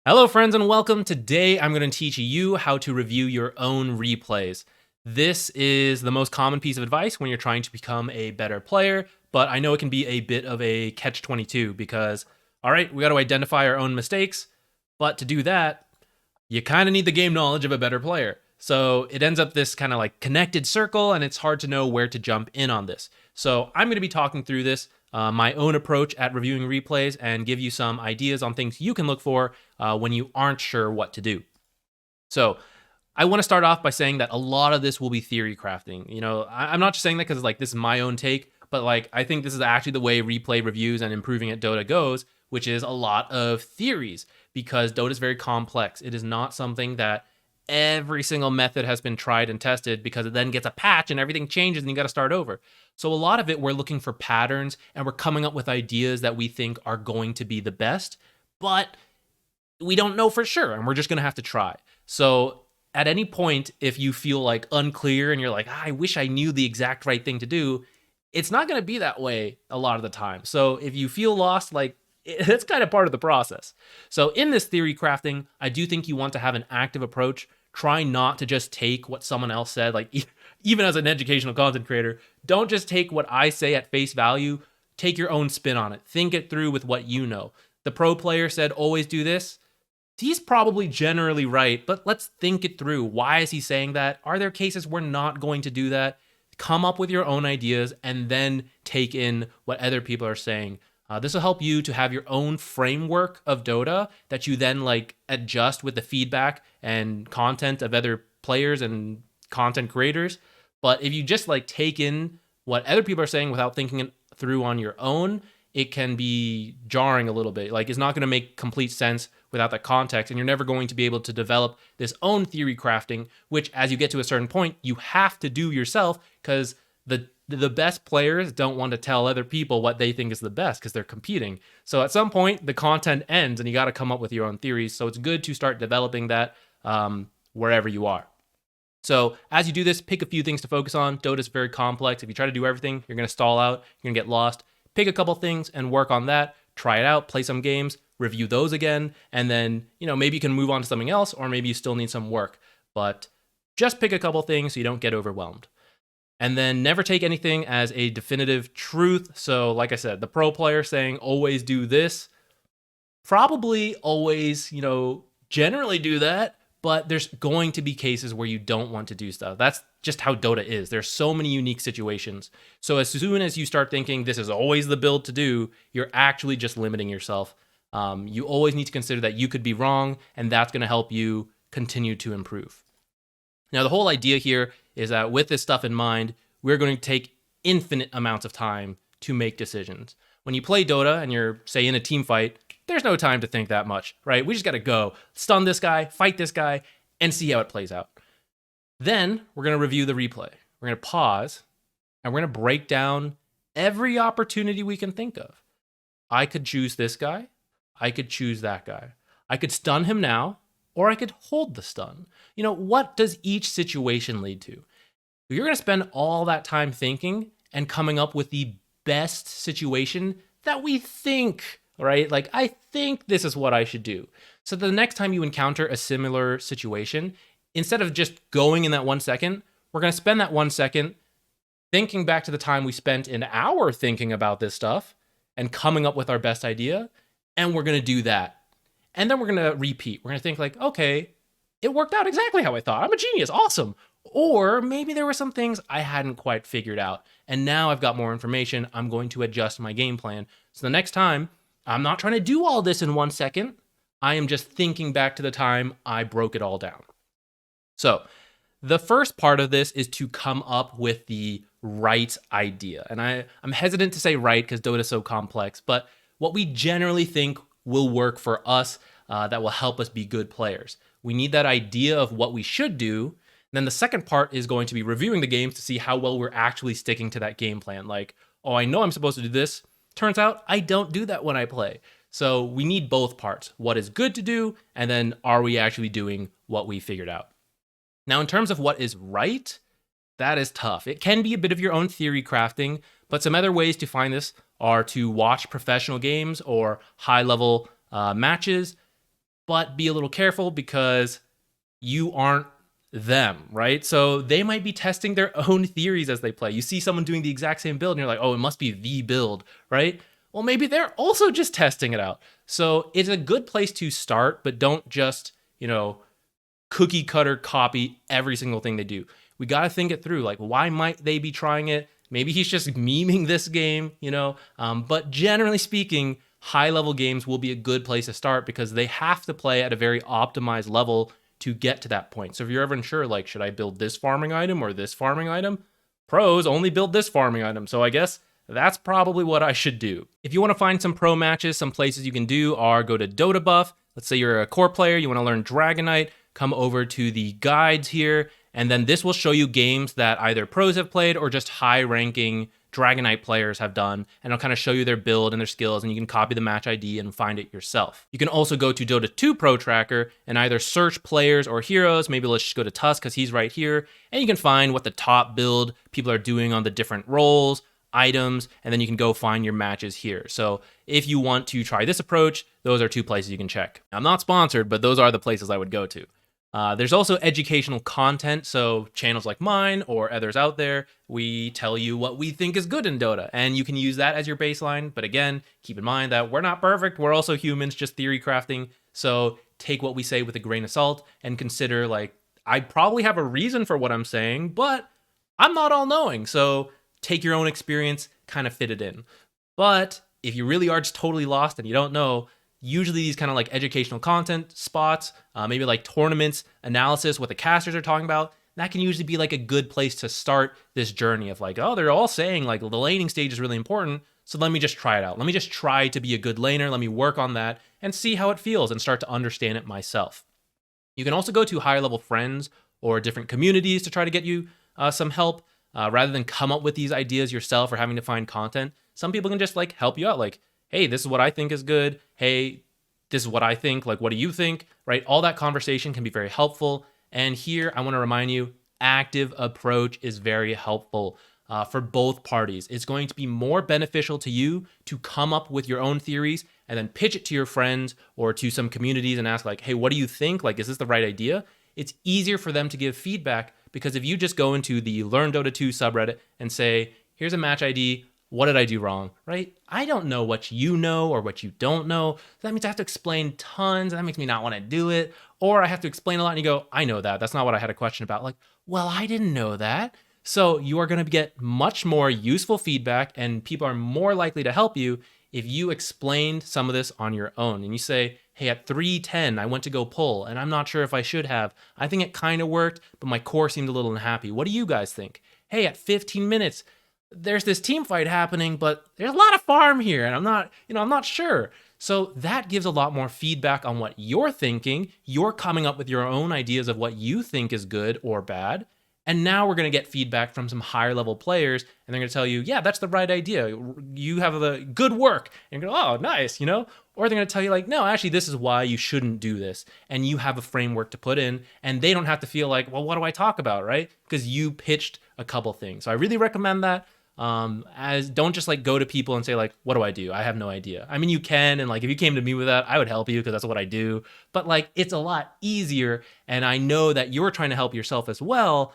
Hello friends and welcome. Today I'm going to teach you how to review your own replays. This is the most common piece of advice when you're trying to become a better player, but I know it can be a bit of a catch-22 because, all right, we got to identify our own mistakes, but to do that, you kind of need the game knowledge of a better player. So it ends up this kind of like connected circle, and it's hard to know where to jump in on this. So I'm going to be talking through this, my own approach at reviewing replays, and give you some ideas on things you can look for when you aren't sure what to do. So I want to start off by saying that a lot of this will be theory crafting. You know, I'm not just saying that because like this is my own take, but like I think this is actually the way replay reviews and improving at Dota goes, which is a lot of theories because Dota is very complex. It is not something that every single method has been tried and tested because it then gets a patch and everything changes and you got to start over. So a lot of it we're looking for patterns and we're coming up with ideas that we think are going to be the best, but we don't know for sure and we're just going to have to try. So at any point, if you feel like unclear and you're like, I wish I knew the exact right thing to do, it's not going to be that way a lot of the time. So if you feel lost, like it's kind of part of the process. So in this theory crafting, I do think you want to have an active approach. Try not to just take what someone else said. Like even as an educational content creator, don't just take what I say at face value. Take your own spin on it. Think it through with what you know. The pro player said, always do this. He's probably generally right, but let's think it through. Why is he saying that? Are there cases we're not going to do that? Come up with your own ideas and then take in what other people are saying. This will help you to have your own framework of Dota that you then like adjust with the feedback and content of other players and content creators. But if you just like take in what other people are saying without thinking it through on your own, it can be jarring a little bit. Like it's not going to make complete sense without that context, and you're never going to be able to develop this own theory crafting, which as you get to a certain point, you have to do yourself because the best players don't want to tell other people what they think is the best because they're competing. So at some point, the content ends and you got to come up with your own theories. So it's good to start developing that wherever you are. So as you do this, pick a few things to focus on. Dota is very complex. If you try to do everything, you're going to stall out. You're going to get lost. Pick a couple things and work on that. Try it out, play some games, review those again, and then, maybe you can move on to something else, or maybe you still need some work. But just pick a couple things so you don't get overwhelmed. And then never take anything as a definitive truth. So like I said, the pro player saying always do this, probably always, generally do that, but there's going to be cases where you don't want to do stuff. That's just how Dota is. There's so many unique situations. So as soon as you start thinking this is always the build to do, you're actually just limiting yourself. You always need to consider that you could be wrong, and that's going to help you continue to improve. Now, the whole idea here is that with this stuff in mind, we're going to take infinite amounts of time to make decisions. When you play Dota and you're, say, in a team fight, there's no time to think that much, right? We just got to go stun this guy, fight this guy, and see how it plays out. Then we're going to review the replay. We're going to pause, and we're going to break down every opportunity we can think of. I could choose this guy. I could choose that guy. I could stun him now, or I could hold the stun. What does each situation lead to? You're going to spend all that time thinking and coming up with the best situation that we think, right? Like, I think this is what I should do. So the next time you encounter a similar situation, instead of just going in that 1 second, we're going to spend that 1 second thinking back to the time we spent an hour thinking about this stuff and coming up with our best idea. And we're going to do that. And then we're going to repeat. We're going to think like, okay, it worked out exactly how I thought. I'm a genius. Awesome. Or maybe there were some things I hadn't quite figured out. And now I've got more information. I'm going to adjust my game plan. So the next time, I'm not trying to do all this in 1 second. I am just thinking back to the time I broke it all down. So the first part of this is to come up with the right idea. And I'm hesitant to say right because Dota is so complex, but what we generally think will work for us that will help us be good players. We need that idea of what we should do. Then the second part is going to be reviewing the games to see how well we're actually sticking to that game plan. Like, oh, I know I'm supposed to do this. Turns out I don't do that when I play. So we need both parts. What is good to do, and then are we actually doing what we figured out? Now, in terms of what is right, that is tough. It can be a bit of your own theory crafting, but some other ways to find this are to watch professional games or high-level matches. but be a little careful because you aren't them, right? So they might be testing their own theories as they play. You see someone doing the exact same build and you're like, oh, it must be the build, right? Well, maybe they're also just testing it out. So it's a good place to start, but don't just, cookie cutter copy every single thing they do. We got to think it through. Like, why might they be trying it? Maybe he's just memeing this game, but generally speaking, high level games will be a good place to start because they have to play at a very optimized level to get to that point. So if you're ever unsure, like, should I build this farming item or this farming item? Pros only build this farming item. So I guess that's probably what I should do. If you want to find some pro matches, some places you can do are go to Dota Buff. Let's say you're a core player, you want to learn Dragonite, come over to the guides here, and then this will show you games that either pros have played or just high-ranking Dragonite players have done, and it'll kind of show you their build and their skills, and you can copy the match ID and find it yourself. You can also go to Dota 2 Pro Tracker and either search players or heroes. Maybe let's just go to Tusk because he's right here, and you can find what the top build people are doing on the different roles, items, and then you can go find your matches here. So if you want to try this approach, those are two places you can check. I'm not sponsored, but those are the places I would go to. There's also educational content, so channels like mine or others out there, we tell you what we think is good in Dota, and you can use that as your baseline. But again, keep in mind that we're not perfect, we're also humans, just theory crafting, so take what we say with a grain of salt and consider, like, I probably have a reason for what I'm saying, but I'm not all-knowing, so take your own experience, kind of fit it in. But if you really are just totally lost and you don't know, usually these kind of like educational content spots, maybe like tournaments, analysis, what the casters are talking about, that can usually be like a good place to start this journey of like, oh, they're all saying like the laning stage is really important, so let me just try it out. Let me just try to be a good laner, let me work on that and see how it feels and start to understand it myself. You can also go to higher level friends or different communities to try to get you some help. Rather than come up with these ideas yourself or having to find content, some people can just like help you out. Like, hey, this is what I think is good. Hey, this is what I think. Like, what do you think? Right? All that conversation can be very helpful. And here, I want to remind you, active approach is very helpful for both parties. It's going to be more beneficial to you to come up with your own theories and then pitch it to your friends or to some communities and ask like, hey, what do you think? Like, is this the right idea? It's easier for them to give feedback because if you just go into the Learn Dota 2 subreddit and say, here's a match ID, what did I do wrong, right? I don't know what you know or what you don't know. So that means I have to explain tons. That makes me not want to do it. Or I have to explain a lot and you go, I know that. That's not what I had a question about. Like, well, I didn't know that. So you are going to get much more useful feedback and people are more likely to help you if you explained some of this on your own. And you say, hey, at 3:10, I went to go pull, and I'm not sure if I should have. I think it kind of worked, but my core seemed a little unhappy. What do you guys think? Hey, at 15 minutes, there's this team fight happening, but there's a lot of farm here, and I'm not sure. So that gives a lot more feedback on what you're thinking. You're coming up with your own ideas of what you think is good or bad. And now we're going to get feedback from some higher level players, and they're going to tell you, yeah, that's the right idea. You have the good work. And you're going, oh, nice, Or they're going to tell you like, no, actually, this is why you shouldn't do this. And you have a framework to put in, and they don't have to feel like, well, what do I talk about, right? Because you pitched a couple things. So I really recommend that. Don't just like go to people and say like, what do I do? I have no idea. I mean, you can, and like if you came to me with that, I would help you because that's what I do. But like, it's a lot easier, and I know that you're trying to help yourself as well.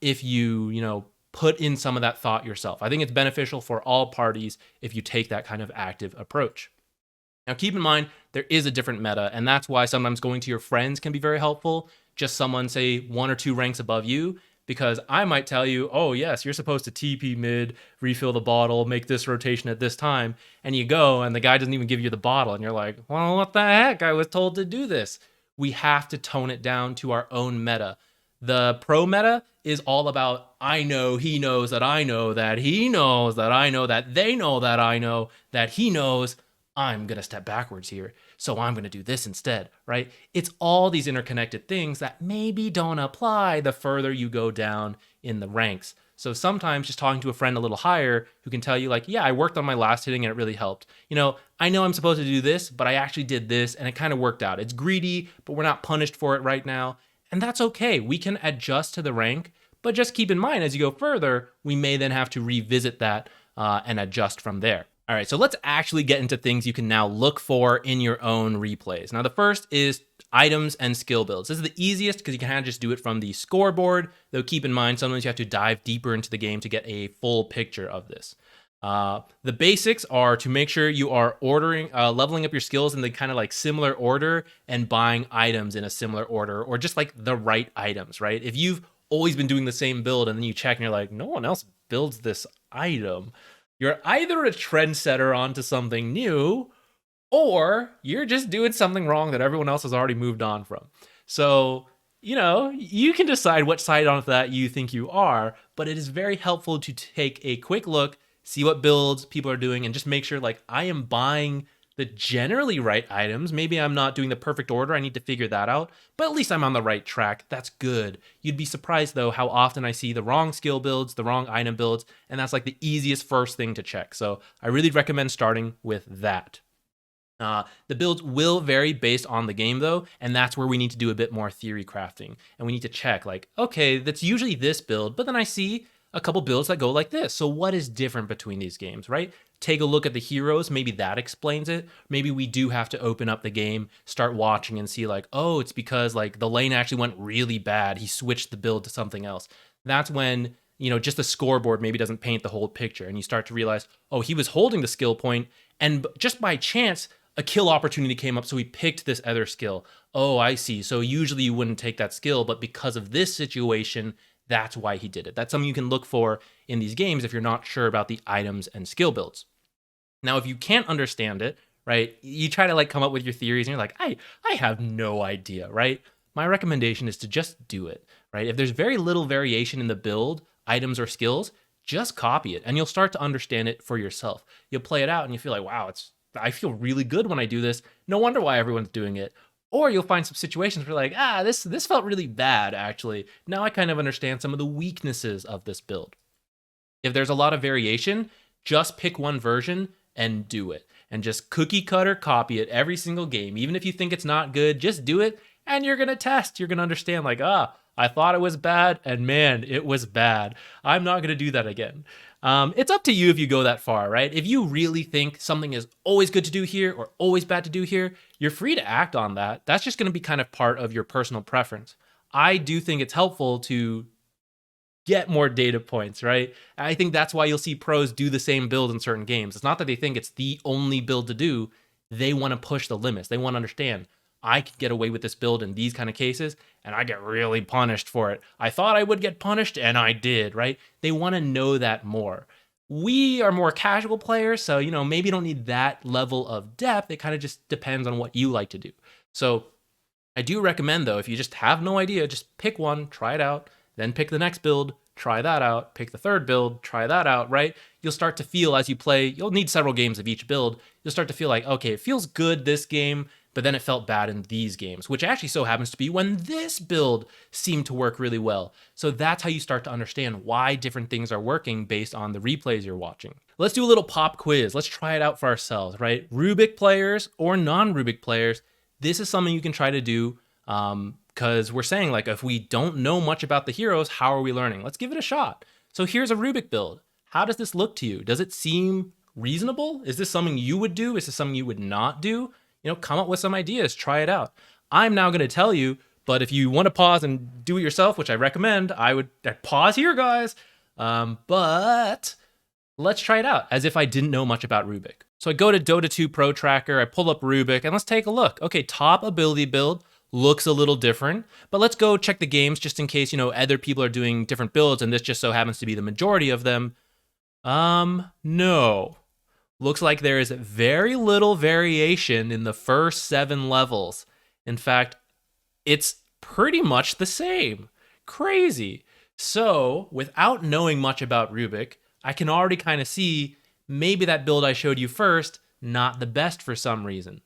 If you put in some of that thought yourself. I think it's beneficial for all parties if you take that kind of active approach. Now, keep in mind, there is a different meta, and that's why sometimes going to your friends can be very helpful. Just someone, say, 1 or 2 ranks above you, because I might tell you, oh, yes, you're supposed to TP mid, refill the bottle, make this rotation at this time, and you go, and the guy doesn't even give you the bottle, and you're like, well, what the heck? I was told to do this. We have to tone it down to our own meta. The pro meta is all about, I know, he knows that I know that he knows that I know that they know that I know that he knows. I'm going to step backwards here, so I'm going to do this instead, right? It's all these interconnected things that maybe don't apply the further you go down in the ranks. So sometimes just talking to a friend a little higher who can tell you like, yeah, I worked on my last hitting and it really helped. I know I'm supposed to do this, but I actually did this and it kind of worked out. It's greedy, but we're not punished for it right now. And that's okay. We can adjust to the rank, but just keep in mind as you go further, we may then have to revisit that and adjust from there. All right, so let's actually get into things you can now look for in your own replays. Now, the first is items and skill builds. This is the easiest because you can kind of just do it from the scoreboard, though keep in mind sometimes you have to dive deeper into the game to get a full picture of this. The basics are to make sure you are leveling up your skills in the kind of like similar order and buying items in a similar order, or just like the right items, right? If you've always been doing the same build and then you check and you're like, no one else builds this item, you're either a trendsetter onto something new, or you're just doing something wrong that everyone else has already moved on from. So, you can decide what side on that you think you are, but it is very helpful to take a quick look, see what builds people are doing, and just make sure like I am buying the generally right items. Maybe I'm not doing the perfect order. I need to figure that out, but at least I'm on the right track. That's good. You'd be surprised though how often I see the wrong skill builds, the wrong item builds, and that's like the easiest first thing to check. So I really recommend starting with that. The builds will vary based on the game though, and that's where we need to do a bit more theory crafting. And we need to check like, okay, that's usually this build, but then I see a couple builds that go like this. So what is different between these games, right? Take a look at the heroes. Maybe that explains it. Maybe we do have to open up the game, start watching and see like, oh, it's because like the lane actually went really bad. He switched the build to something else. That's when, just the scoreboard maybe doesn't paint the whole picture. And you start to realize, oh, he was holding the skill point and just by chance, a kill opportunity came up, so he picked this other skill. Oh, I see. So usually you wouldn't take that skill, but because of this situation, that's why he did it. That's something you can look for in these games if you're not sure about the items and skill builds. Now, if you can't understand it, right, you try to like come up with your theories and you're like, I have no idea, right? My recommendation is to just do it, right? If there's very little variation in the build, items or skills, just copy it and you'll start to understand it for yourself. You'll play it out and you feel like, wow, I feel really good when I do this. No wonder why everyone's doing it. Or you'll find some situations where you're like, this felt really bad, actually. Now I kind of understand some of the weaknesses of this build. If there's a lot of variation, just pick one version and do it. And just cookie cutter copy it every single game. Even if you think it's not good, just do it and you're going to test. You're going to understand like, I thought it was bad and man, it was bad. I'm not going to do that again. It's up to you if you go that far, right? If you really think something is always good to do here or always bad to do here, you're free to act on that. That's just going to be kind of part of your personal preference. I do think it's helpful to get more data points, right? I think that's why you'll see pros do the same build in certain games. It's not that they think it's the only build to do. They want to push the limits. They want to understand, I could get away with this build in these kind of cases, and I get really punished for it. I thought I would get punished, and I did, right? They want to know that more. We are more casual players, so, maybe you don't need that level of depth. It kind of just depends on what you like to do. So I do recommend, though, if you just have no idea, just pick one, try it out, then pick the next build, try that out, pick the third build, try that out, right? You'll start to feel as you play, you'll need several games of each build. You'll start to feel like, okay, it feels good this game, but then it felt bad in these games, which actually so happens to be when this build seemed to work really well. So that's how you start to understand why different things are working based on the replays you're watching. Let's do a little pop quiz. Let's try it out for ourselves, right? Rubik players or non-Rubik players, this is something you can try to do because we're saying like, if we don't know much about the heroes, how are we learning? Let's give it a shot. So here's a Rubik build. How does this look to you? Does it seem reasonable? Is this something you would do? Is this something you would not do? Come up with some ideas, try it out. I'm now going to tell you, but if you want to pause and do it yourself, which I recommend, I'd pause here, guys. But let's try it out as if I didn't know much about Rubik. So I go to Dota 2 Pro Tracker, I pull up Rubik, and let's take a look. Okay, top ability build looks a little different, but let's go check the games just in case, other people are doing different builds, and this just so happens to be the majority of them. No. Looks like there is very little variation in the first 7 levels. In fact, it's pretty much the same. Crazy. So, without knowing much about Rubik, I can already kind of see maybe that build I showed you first, not the best for some reason.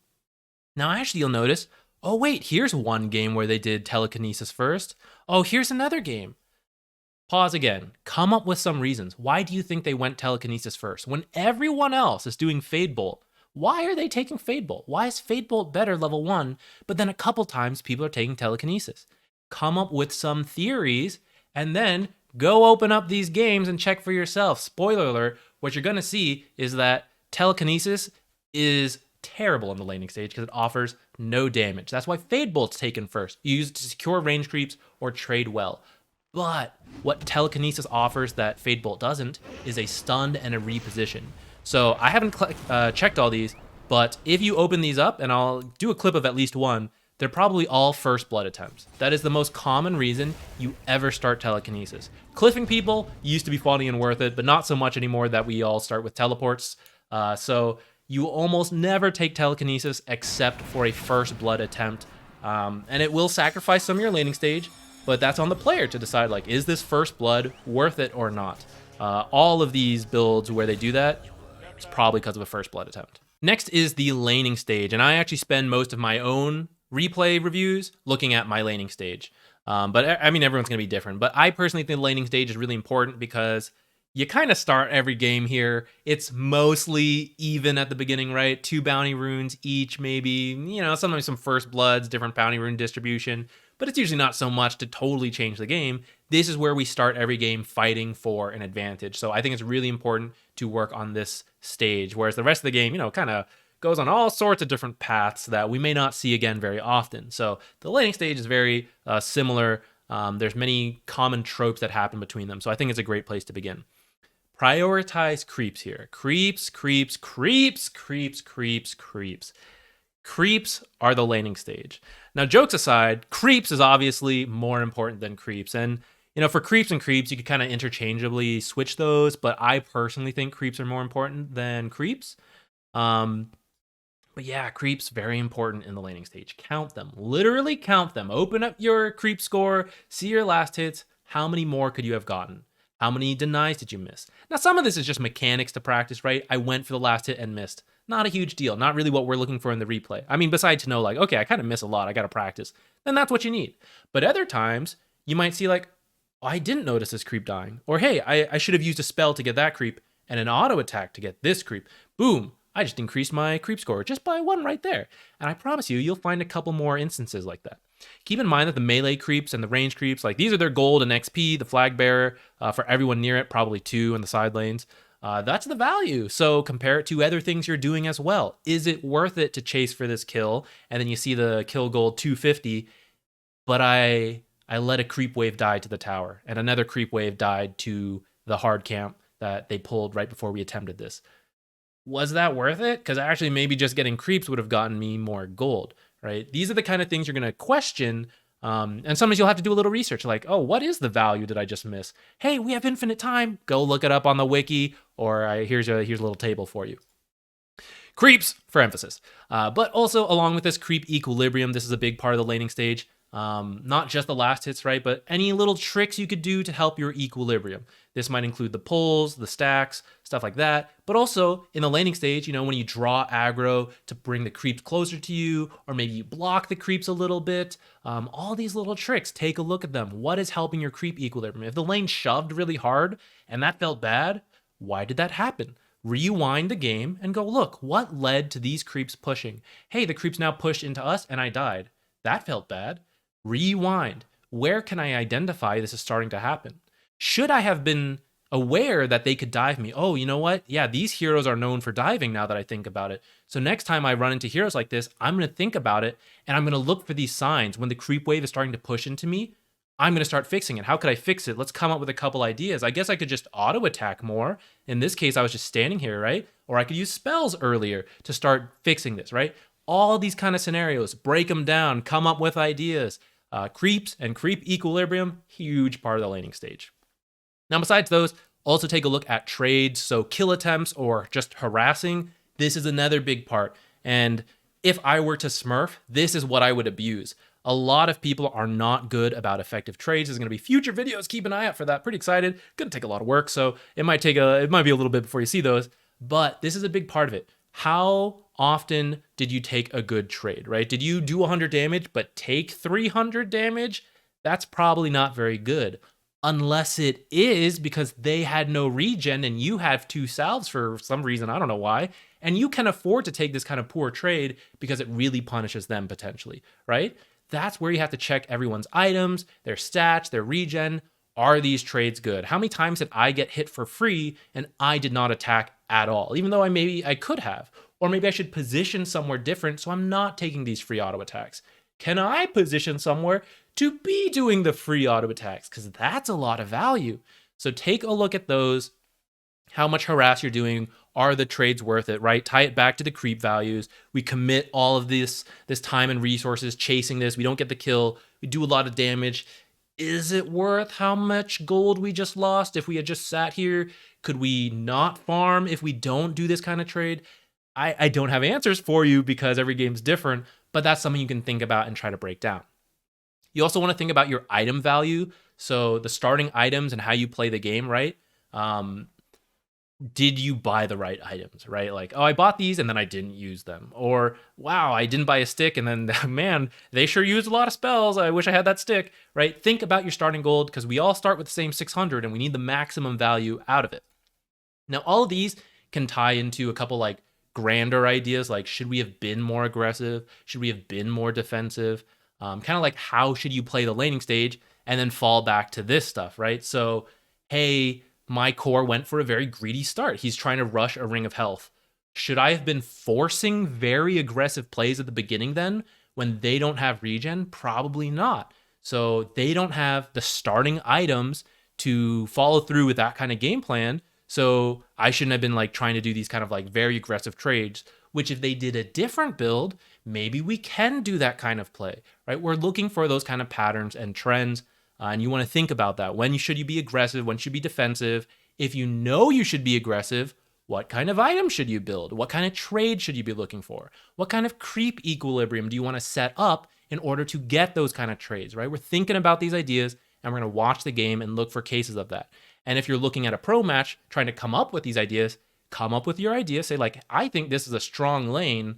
Now, actually, you'll notice, oh wait, here's one game where they did telekinesis first. Oh, here's another game. Pause again. Come up with some reasons. Why do you think they went telekinesis first? When everyone else is doing Fade Bolt, why are they taking Fade Bolt? Why is Fade Bolt better level 1, but then a couple times people are taking telekinesis? Come up with some theories, and then go open up these games and check for yourself. Spoiler alert, what you're going to see is that telekinesis is terrible in the laning stage because it offers no damage. That's why Fade Bolt's taken first. You use it to secure range creeps or trade well. But what telekinesis offers that Fade Bolt doesn't is a stun and a reposition. So I haven't checked all these, but if you open these up, and I'll do a clip of at least one, they're probably all first blood attempts. That is the most common reason you ever start telekinesis. Cliffing people used to be funny and worth it, but not so much anymore that we all start with teleports. So you almost never take telekinesis except for a first blood attempt. And it will sacrifice some of your laning stage, but that's on the player to decide, like, is this first blood worth it or not? All of these builds where they do that, it's probably because of a first blood attempt. Next is the laning stage, and I actually spend most of my own replay reviews looking at my laning stage. But I mean, everyone's going to be different. But I personally think the laning stage is really important because you kind of start every game here. It's mostly even at the beginning, right? 2 bounty runes each, maybe, sometimes some first bloods, different bounty rune distribution. But it's usually not so much to totally change the game. This is where we start every game fighting for an advantage. So I think it's really important to work on this stage, whereas the rest of the game, kind of goes on all sorts of different paths that we may not see again very often. So the laning stage is very similar. There's many common tropes that happen between them. So I think it's a great place to begin. Prioritize creeps here. Creeps, creeps, creeps, creeps, creeps, creeps. Creeps are the laning stage. Now, jokes aside, creeps is obviously more important than creeps. And, for creeps and creeps, you could kind of interchangeably switch those, but I personally think creeps are more important than creeps. But yeah, creeps, very important in the laning stage. Count them. Literally count them. Open up your creep score, see your last hits. How many more could you have gotten? How many denies did you miss? Now, some of this is just mechanics to practice, right? I went for the last hit and missed. Not a huge deal. Not really what we're looking for in the replay. I mean, besides to know, like, okay, I kind of miss a lot. I got to practice. Then that's what you need. But other times, you might see like, oh, I didn't notice this creep dying. Or, hey, I should have used a spell to get that creep and an auto attack to get this creep. Boom. I just increased my creep score just by 1 right there. And I promise you'll find a couple more instances like that. Keep in mind that the melee creeps and the range creeps, like these are their gold and XP, the flag bearer, for everyone near it, probably 2 in the side lanes. That's the value. So compare it to other things you're doing as well. Is it worth it to chase for this kill? And then you see the kill gold 250, but I let a creep wave die to the tower, and another creep wave died to the hard camp that they pulled right before we attempted this. Was that worth it? Because actually maybe just getting creeps would have gotten me more gold, right? These are the kind of things you're going to question. And sometimes you'll have to do a little research like, oh, what is the value did I just miss? Hey, we have infinite time. Go look it up on the wiki, or here's a little table for you. Creeps, for emphasis. But also along with this creep equilibrium, this is a big part of the laning stage. Not just the last hits, right? But any little tricks you could do to help your equilibrium. This might include the pulls, the stacks, stuff like that. But also in the laning stage, when you draw aggro to bring the creeps closer to you, or maybe you block the creeps a little bit, all these little tricks, take a look at them. What is helping your creep equilibrium? If the lane shoved really hard and that felt bad, why did that happen? Rewind the game and go, look, what led to these creeps pushing? Hey, the creeps now pushed into us and I died. That felt bad. Rewind. Where can I identify this is starting to happen? Should I have been aware that they could dive me? Oh, you know what? Yeah, these heroes are known for diving now that I think about it. So next time I run into heroes like this, I'm going to think about it and I'm going to look for these signs. When the creep wave is starting to push into me, I'm going to start fixing it. How could I fix it? Let's come up with a couple ideas. I guess I could just auto attack more. In this case, I was just standing here, right? Or I could use spells earlier to start fixing this, right? All these kind of scenarios, break them down, come up with ideas. Creeps and creep equilibrium, huge part of the laning stage. Now, besides those, also take a look at trades. So kill attempts or just harassing, this is another big part. And if I were to smurf, this is what I would abuse. A lot of people are not good about effective trades. There's going to be future videos. Keep an eye out for that. Pretty excited. Going to take a lot of work, so it might be a little bit before you see those. But this is a big part of it. How often did you take a good trade, right? Did you do 100 damage but take 300 damage? That's probably not very good. Unless it is because they had no regen and you have 2 salves for some reason, I don't know why, and you can afford to take this kind of poor trade because it really punishes them potentially, right? That's where you have to check everyone's items, their stats, their regen. Are these trades good? How many times did I get hit for free and I did not attack at all, even though I could have. Or maybe I should position somewhere different so I'm not taking these free auto attacks. Can I position somewhere to be doing the free auto attacks? Because that's a lot of value. So take a look at those. How much harass you're doing. Are the trades worth it, right? Tie it back to the creep values. We commit all of this time and resources chasing this. We don't get the kill. We do a lot of damage. Is it worth how much gold we just lost if we had just sat here? Could we not farm if we don't do this kind of trade? I don't have answers for you because every game's different, but that's something you can think about and try to break down. You also want to think about your item value. So the starting items and how you play the game, right? Did you buy the right items, right? Like, oh, I bought these and then I didn't use them. Or, wow, I didn't buy a stick and then, man, they sure used a lot of spells. I wish I had that stick, right? Think about your starting gold because we all start with the same 600 and we need the maximum value out of it. Now, all of these can tie into a couple like grander ideas, like should we have been more aggressive? Should we have been more defensive? Kind of like how should you play the laning stage and then fall back to this stuff, right? So, hey, my core went for a very greedy start. He's trying to rush a ring of health. Should I have been forcing very aggressive plays at the beginning then when they don't have regen? Probably not. So they don't have the starting items to follow through with that kind of game plan. So I shouldn't have been like trying to do these kind of like very aggressive trades, which if they did a different build, maybe we can do that kind of play, right? We're looking for those kind of patterns and trends. And you want to think about that. When should you be aggressive? When should you be defensive? If you know you should be aggressive, what kind of item should you build? What kind of trade should you be looking for? What kind of creep equilibrium do you want to set up in order to get those kind of trades, right? We're thinking about these ideas and we're going to watch the game and look for cases of that. And if you're looking at a pro match, trying to come up with these ideas, come up with your idea. Say like, I think this is a strong lane.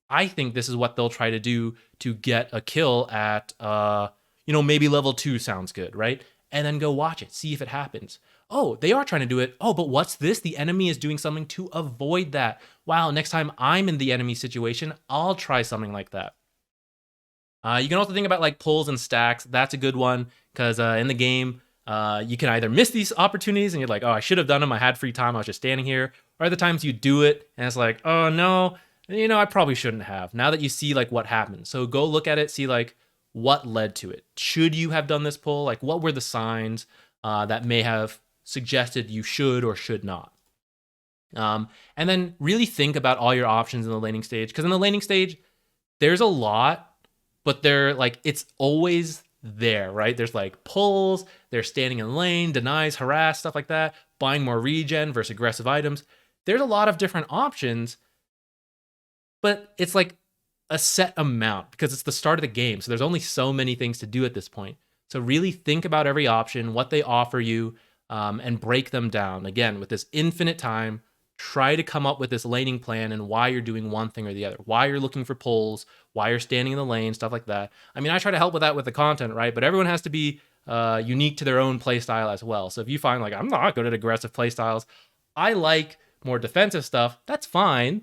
I think this is what they'll try to do to get a kill at, maybe level 2 sounds good, right? And then go watch it, see if it happens. Oh, they are trying to do it. Oh, but what's this? The enemy is doing something to avoid that. Wow, next time I'm in the enemy situation, I'll try something like that. You can also think about like pulls and stacks. That's a good one because in the game, you can either miss these opportunities and you're like, oh, I should have done them. I had free time. I was just standing here. Or other times you do it and it's like, oh no, I probably shouldn't have. Now that you see like what happened. So go look at it, see like what led to it. Should you have done this pull? Like what were the signs that may have suggested you should or should not? And then really think about all your options in the laning stage. Because in the laning stage, there's a lot, but it's always there, right? There's like pulls, there's standing in lane, denies, harass, stuff like that, buying more regen versus aggressive items. There's a lot of different options, but it's like a set amount because it's the start of the game. So there's only so many things to do at this point. So really think about every option, what they offer you, and break them down. Again, with this infinite time, try to come up with this laning plan and why you're doing one thing or the other, why you're looking for pulls, why you're standing in the lane, stuff like that. I mean, I try to help with that with the content, right? But everyone has to be unique to their own play style as well. So if you find like, I'm not good at aggressive play styles, I like more defensive stuff, that's fine.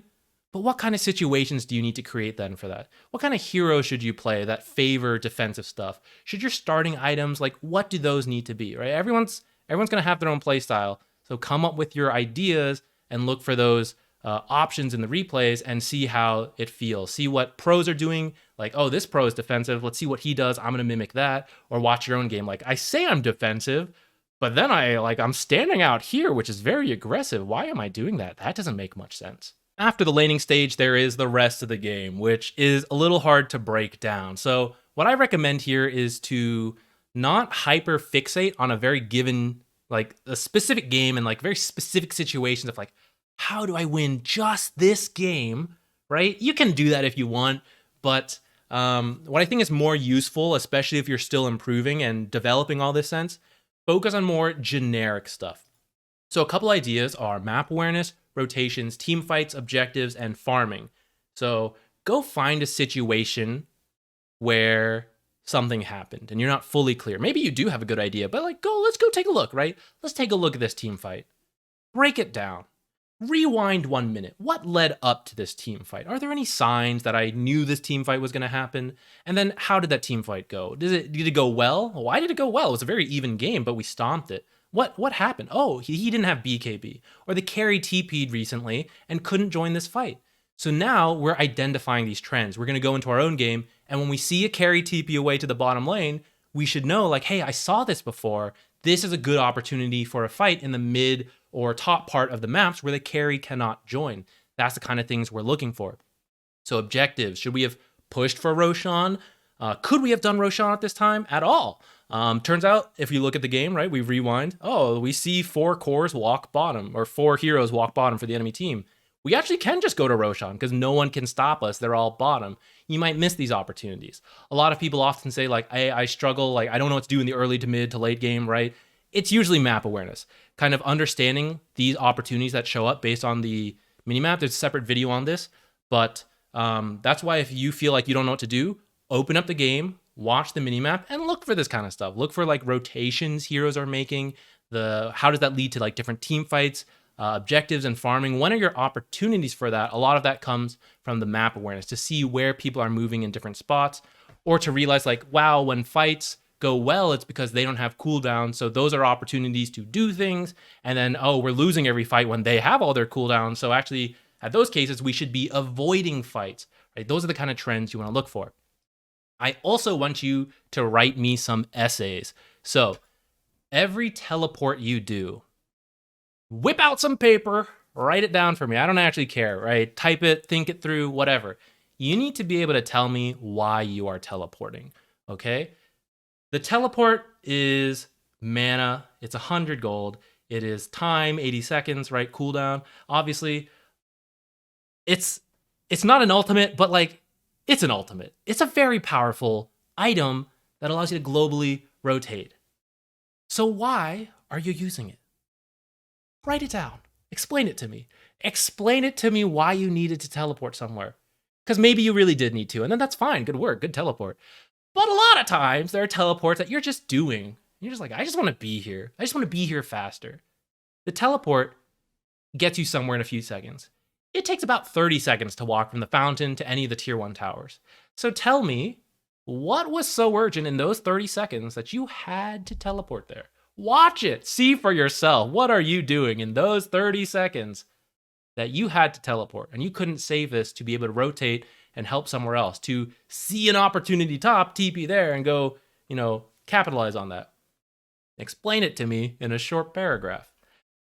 But what kind of situations do you need to create then for that? What kind of heroes should you play that favor defensive stuff? Should your starting items, like what do those need to be, right? Everyone's going to have their own play style. So come up with your ideas and look for those options in the replays and see how it feels. See what pros are doing. Like, oh, this pro is defensive. Let's see what he does. I'm going to mimic that. Or watch your own game. Like, I say I'm defensive, but then I'm standing out here, which is very aggressive. Why am I doing that? That doesn't make much sense. After the laning stage, there is the rest of the game, which is a little hard to break down. So what I recommend here is to not hyper fixate on a very given, like a specific game and like very specific situations of like, how do I win just this game, right? You can do that if you want, but what I think is more useful, especially if you're still improving and developing all this sense, focus on more generic stuff. So a couple ideas are map awareness, rotations, team fights, objectives, and farming. So go find a situation where something happened and you're not fully clear. Maybe you do have a good idea, but let's go take a look, right? Let's take a look at this team fight. Break it down. Rewind 1 minute. What led up to this team fight? Are there any signs that I knew this team fight was going to happen? And then how did that team fight go? Did it go well? Why did it go well? It was a very even game, but we stomped it. What happened? Oh, he didn't have BKB. Or the carry TP'd recently and couldn't join this fight. So now we're identifying these trends. We're going to go into our own game, and when we see a carry TP away to the bottom lane, we should know, like, hey, I saw this before. This is a good opportunity for a fight in the mid or top part of the maps where the carry cannot join. That's the kind of things we're looking for. So objectives, should we have pushed for Roshan? Could we have done Roshan at this time at all? Turns out, if you look at the game, right, we rewind. Oh, we see 4 cores walk bottom, or 4 heroes walk bottom for the enemy team. We actually can just go to Roshan because no one can stop us. They're all bottom. You might miss these opportunities. A lot of people often say, like, I struggle, like, I don't know what to do in the early to mid to late game, right? It's usually map awareness. Kind of understanding these opportunities that show up based on the minimap. There's a separate video on this, but that's why if you feel like you don't know what to do, open up the game, watch the minimap, and look for this kind of stuff. Look for like rotations heroes are making. How does that lead to like different team fights? Objectives and farming. When are your opportunities for that? A lot of that comes from the map awareness, to see where people are moving in different spots, or to realize like, wow, when fights go well, it's because they don't have cooldowns. So those are opportunities to do things. And then, oh, we're losing every fight when they have all their cooldowns. So actually, at those cases, we should be avoiding fights, right? Those are the kind of trends you want to look for. I also want you to write me some essays. So every teleport you do, whip out some paper, write it down for me. I don't actually care, right? Type it, think it through, whatever. You need to be able to tell me why you are teleporting, okay? The teleport is mana. It's 100 gold. It is time, 80 seconds, right? Cooldown. Obviously, it's not an ultimate, but like, it's an ultimate. It's a very powerful item that allows you to globally rotate. So why are you using it? Write it down. Explain it to me. Explain it to me why you needed to teleport somewhere. Because maybe you really did need to, and then that's fine. Good work. Good teleport. But a lot of times, there are teleports that you're just doing. You're just like, I just want to be here. I just want to be here faster. The teleport gets you somewhere in a few seconds. It takes about 30 seconds to walk from the fountain to any of the tier 1 towers. So tell me, what was so urgent in those 30 seconds that you had to teleport there? Watch it. See for yourself. What are you doing in those 30 seconds that you had to teleport and you couldn't save this to be able to rotate and help somewhere else, to see an opportunity top, TP there, and go, capitalize on that? Explain it to me in a short paragraph.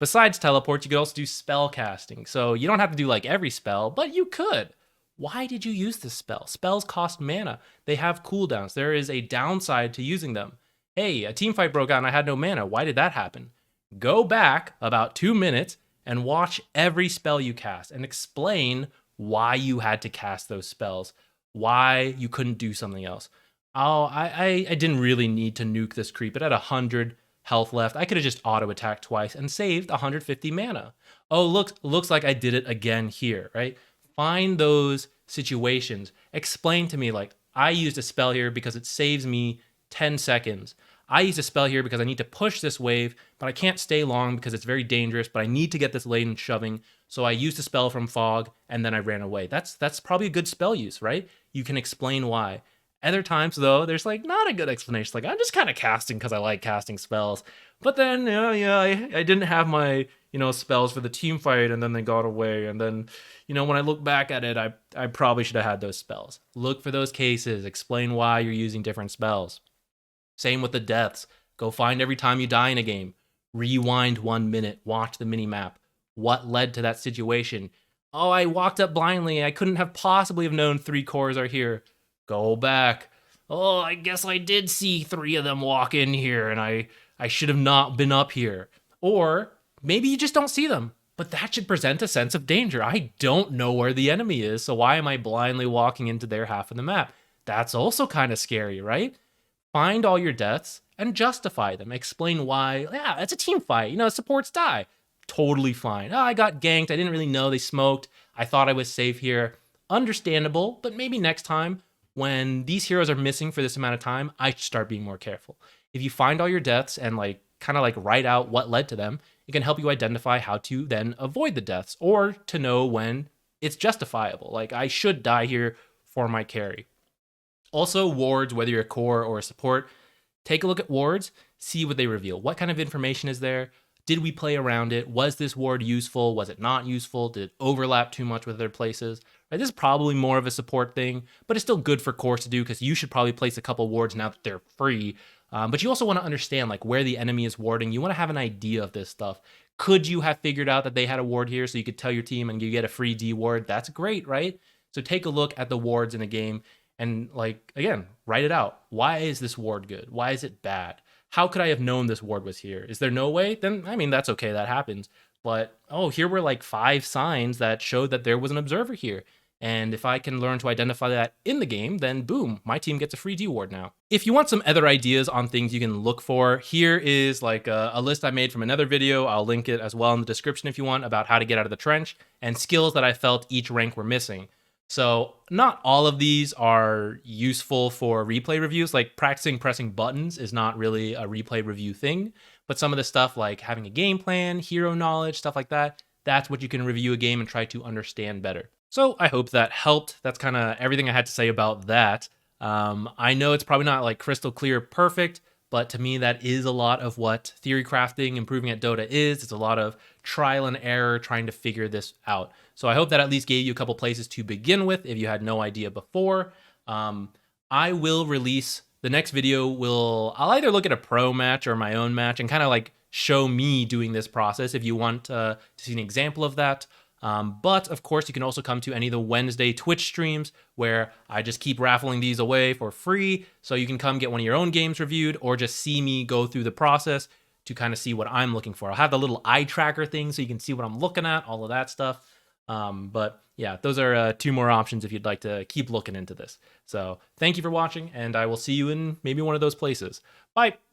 Besides teleport, you could also do spell casting. So you don't have to do like every spell, but you could. Why did you use this spell? Spells cost mana. They have cooldowns. There is a downside to using them. Hey, a team fight broke out and I had no mana. Why did that happen? Go back about 2 minutes and watch every spell you cast and explain why you had to cast those spells, why you couldn't do something else. Oh, I didn't really need to nuke this creep. It had 100 health left. I could have just auto-attacked twice and saved 150 mana. Oh, looks like I did it again here, right? Find those situations. Explain to me, like, I used a spell here because it saves me 10 seconds. I used a spell here because I need to push this wave, but I can't stay long because it's very dangerous, but I need to get this lane shoving. So I used a spell from Fog, and then I ran away. That's probably a good spell use, right? You can explain why. Other times, though, there's like not a good explanation. Like, I'm just kind of casting because I like casting spells. But then, I didn't have my, spells for the team fight, and then they got away. And then, when I look back at it, I probably should have had those spells. Look for those cases. Explain why you're using different spells. Same with the deaths. Go find every time you die in a game. Rewind 1 minute. Watch the mini-map. What led to that situation? Oh, I walked up blindly. I couldn't have possibly have known 3 cores are here. Go back. Oh, I guess I did see 3 of them walk in here, and I should have not been up here. Or maybe you just don't see them, but that should present a sense of danger. I don't know where the enemy is, so why am I blindly walking into their half of the map? That's also kind of scary, right? Find all your deaths and justify them. Explain why. Yeah, it's a team fight. Supports die. Totally fine. Oh, I got ganked. I didn't really know they smoked. I thought I was safe here. Understandable, but maybe next time when these heroes are missing for this amount of time, I should start being more careful. If you find all your deaths and kind of write out what led to them, it can help you identify how to then avoid the deaths or to know when it's justifiable. Like, I should die here for my carry. Also, wards, whether you're a core or a support, Take a look at wards, see what they reveal. What kind of information is there? Did we play around it? Was this ward useful? Was it not useful? Did it overlap too much with other places? Right, this is probably more of a support thing, but it's still good for cores to do because you should probably place a couple wards now that they're free. But you also want to understand like where the enemy is warding. You want to have an idea of this stuff. Could you have figured out that they had a ward here so you could tell your team and you get a free D ward? That's great, right? So take a look at the wards in a game and like, again, write it out. Why is this ward good? Why is it bad? How could I have known this ward was here? Is there no way? Then, I mean, that's okay. That happens. But, oh, here were like 5 signs that showed that there was an observer here. And if I can learn to identify that in the game, then boom, my team gets a free D ward now. If you want some other ideas on things you can look for, here is like a list I made from another video. I'll link it as well in the description if you want, about how to get out of the trench and skills that I felt each rank were missing. So not all of these are useful for replay reviews. Like practicing pressing buttons is not really a replay review thing, but some of the stuff like having a game plan, hero knowledge, stuff like that, that's what you can review a game and try to understand better. So I hope that helped. That's kind of everything I had to say about that. I know it's probably not like crystal clear perfect, but to me that is a lot of what theory crafting, improving at Dota is. It's a lot of trial and error trying to figure this out. So I hope that at least gave you a couple places to begin with if you had no idea before. I will release the next video. I'll either look at a pro match or my own match and kind of like show me doing this process if you want to see an example of that. But of course, you can also come to any of the Wednesday Twitch streams where I just keep raffling these away for free. So you can come get one of your own games reviewed or just see me go through the process to kind of see what I'm looking for. I'll have the little eye tracker thing so you can see what I'm looking at, all of that stuff. But yeah, those are 2 more options if you'd like to keep looking into this. So thank you for watching, and I will see you in maybe one of those places. Bye.